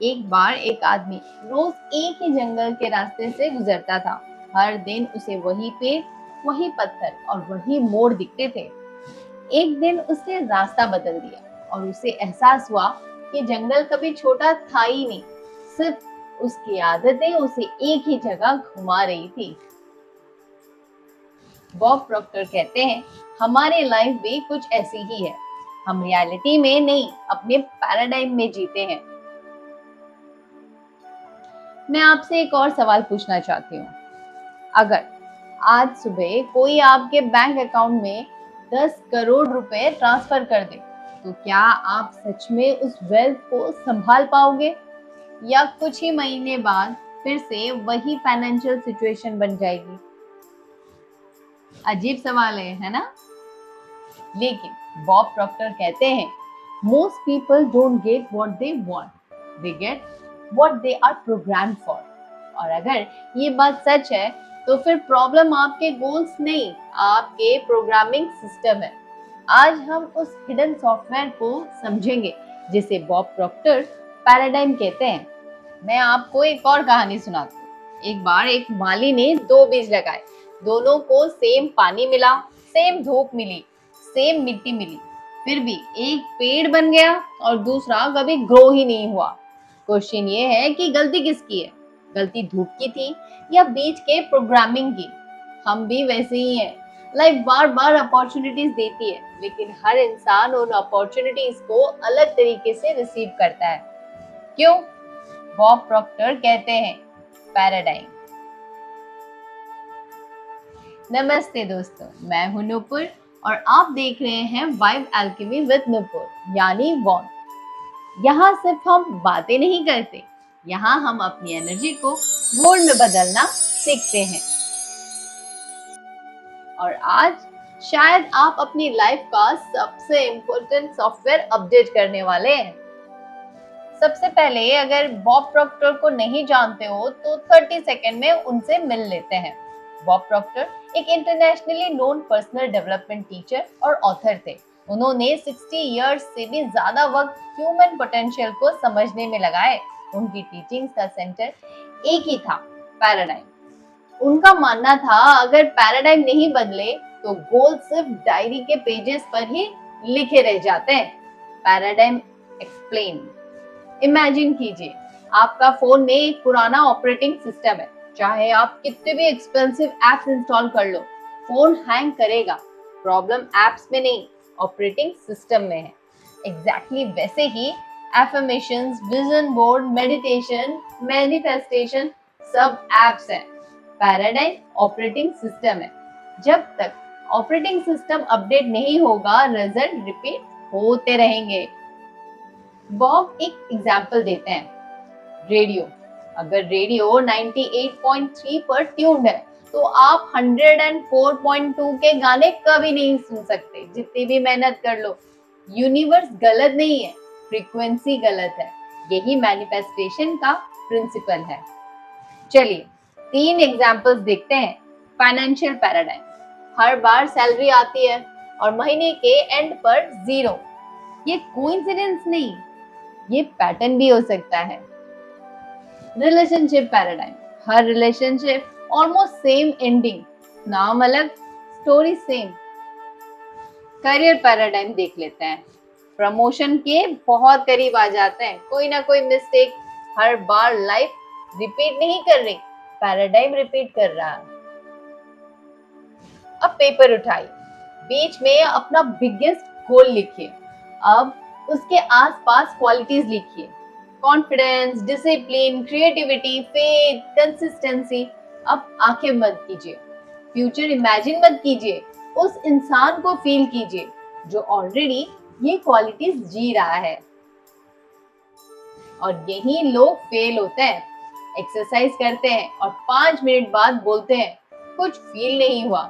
एक बार एक आदमी रोज एक ही जंगल के रास्ते से गुजरता था। हर दिन उसे वही पेड़, वही पत्थर और वही मोड़ दिखते थे। एक दिन उसने रास्ता बदल दिया और उसे एहसास हुआ कि जंगल कभी छोटा था ही नहीं, सिर्फ उसकी आदतें उसे एक ही जगह घुमा रही थी। बॉब प्रॉक्टर कहते हैं, हमारी लाइफ भी कुछ ऐसी ही है। हम रियलिटी में नहीं, अपने पैराडाइम में जीते हैं। मैं आपसे एक और सवाल पूछना चाहती हूँ। अगर आज सुबह कोई आपके बैंक अकाउंट में 10 करोड़ रुपए ट्रांसफर कर दे, तो क्या आप सच में उस वेल्थ को संभाल पाओगे, या कुछ ही महीने बाद फिर से वही फाइनेंशियल सिचुएशन बन जाएगी? अजीब सवाल है ना? लेकिन बॉब प्रॉक्टर कहते हैं, most people don't get what they want, they get what they are programmed for. और अगर ये बात सच है, तो फिर प्रॉब्लम आपके गोल्स नहीं, आपके प्रोग्रामिंग सिस्टम है। आज हम उस हिडन सॉफ्टवेयर को समझेंगे जिसे बॉब प्रॉक्टर पैराडाइम कहते हैं। मैं आपको एक और कहानी सुनाती हूँ। एक बार एक माली ने 2 बीज लगाए। दोनों को सेम पानी मिला, सेम धूप मिली, सेम मिट्टी मिली, फिर भी एक पेड़ बन गया और दूसरा कभी ग्रो ही नहीं हुआ। क्वेश्चन ये है कि गलती किसकी है? गलती धूप की थी या बीज के प्रोग्रामिंग की? हम भी वैसे ही हैं। लाइफ बार बार अपॉर्चुनिटीज देती है, लेकिन हर इंसान उन अपॉर्चुनिटीज को अलग तरीके से रिसीव करता है। क्यों? बॉब प्रॉक्टर कहते हैं, पैराडाइम। नमस्ते दोस्तों, मैं हूं नुपुर और आप देख रहे हैं वाइब एल्केमी विद नुपुर, यानी वॉन। यहाँ सिर्फ हम बातें नहीं करते, यहाँ हम अपनी एनर्जी को गोल्ड में बदलना सीखते हैं। और आज शायद आप अपनी लाइफ का सबसे इम्पोर्टेंट सॉफ्टवेयर अपडेट करने वाले हैं। सबसे पहले, अगर बॉब प्रॉक्टर को नहीं जानते हो तो 30 सेकंड में उनसे मिल लेते हैं। बॉब प्रॉक्टर एक internationally known personal development teacher और ऑथर थे। उन्होंने 60 इयर्स से भी ज्यादा वक्त ह्यूमन पोटेंशियल को समझने में लगाए। उनकी टीचिंग्स का सेंटर एक ही था, पैराडाइम। उनका मानना था, अगर पैराडाइम नहीं बदले तो गोल सिर्फ डायरी के पेजेस पर ही लिखे रह जाते हैं। Paradigm explain. इमेजिन कीजिए, आपका फोन में एक पुराना ऑपरेटिंग सिस्टम है। चाहे आप कितने भी एक्सपेंसिव एप्स इंस्टॉल कर लो, फोन हैंग करेगा। प्रॉब्लम एप्स में नहीं, ऑपरेटिंग सिस्टम में है। एग्जैक्टली वैसे ही affirmations, vision board, meditation, manifestation सब एप्स हैं। पैराडाइम ऑपरेटिंग सिस्टम है। जब तक ऑपरेटिंग सिस्टम अपडेट नहीं होगा, रिजल्ट रिपीट होते रहेंगे। बॉब एक एग्जाम्पल देते हैं, रेडियो। अगर रेडियो 98.3 पर ट्यून्ड है, तो आप 104.2 के गाने कभी नहीं सुन सकते, जितनी भी मेहनत कर लो। यूनिवर्स गलत नहीं है, फ्रीक्वेंसी गलत है। यही मैनिफेस्टेशन का प्रिंसिपल है। चलिए 3 एग्जाम्पल्स देखते हैं। Financial paradigm. हर बार सैलरी आती है और महीने के एंड पर 0। ये कोइंसिडेंस नहीं, ये पैटर्न भी हो सकता है। Relationship paradigm. हर रिलेशनशिप ऑलमोस्ट सेम एंडिंग, नाम अलग, स्टोरी सेम। करियर पैराडाइम देख लेते हैं। प्रमोशन के बहुत करीब आ जाते हैं, कोई ना कोई मिस्टेक। हर बार लाइफ रिपीट नहीं कर रही, पैराडाइम रिपीट कर रहा है। अब पेपर उठाइए, बीच में अपना बिगेस्ट गोल लिखिए। अब उसके आसपास क्वालिटीज लिखिए, confidence, discipline, creativity, faith, consistency. अब आंखें बंद कीजिए, फ्यूचर इमेजिन मत कीजिए, उस इंसान को फील कीजिए जो ऑलरेडी ये क्वालिटीज जी रहा है। और यही लोग फेल होते हैं। एक्सरसाइज करते हैं और 5 मिनट बाद बोलते हैं, कुछ फील नहीं हुआ।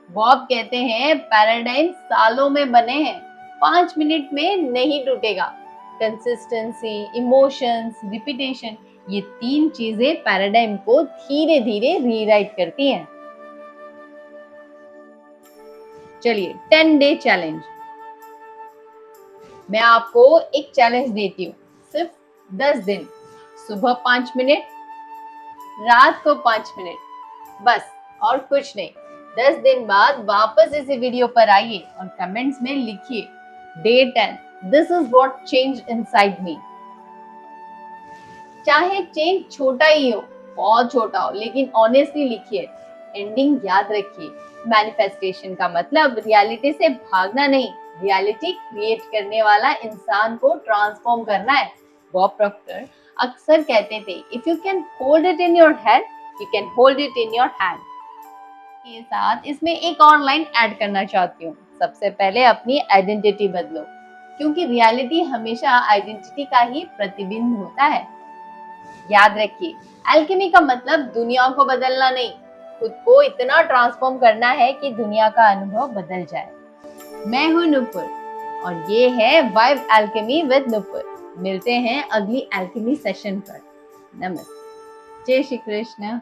बॉब कहते हैं, पैराडाइम सालों में बने हैं, 5 मिनट में नहीं टूटेगा। कंसिस्टेंसी, इमोशंस, रिपीटेशन, ये 3 चीजें पैराडाइम को धीरे धीरे रीराइट करती हैं। चलिए 10 डे चैलेंज। मैं आपको एक चैलेंज देती हूँ, सिर्फ 10 दिन। सुबह 5 मिनट, रात को 5 मिनट, बस और कुछ नहीं। 10 दिन बाद वापस इसी वीडियो पर आइए और कमेंट्स में लिखिए day 10, this is what changed inside me. चाहे चेंज छोटा ही हो, बहुत छोटा हो, लेकिन ऑनेस्टली लिखिए। एंडिंग याद रखिए, मैनिफेस्टेशन का मतलब रियलिटी से भागना नहीं, रियलिटी क्रिएट करने वाला इंसान को ट्रांसफॉर्म करना है। बॉब प्रॉक्टर अक्सर कहते थे, if you can hold it in your head, you can hold it in your hand. के साथ इसमें एक और लाइन ऐड करना चाहती हूँ। सबसे पहले अपनी आइडेंटिटी बदलो, क्योंकि रियलिटी हमेशा आइडेंटिटी का ही प्रतिबिंब होता है। याद रखिए, अल्केमी का मतलब दुनिया को बदलना नहीं, खुद को इतना ट्रांसफॉर्म करना है कि दुनिया का अनुभव बदल जाए। मैं हूं नुपुर और ये है वाइब अल्केमी विद नुपुर। मिलते हैं अगली अल्केमी सेशन पर। नमस्ते, जय श्री कृष्ण।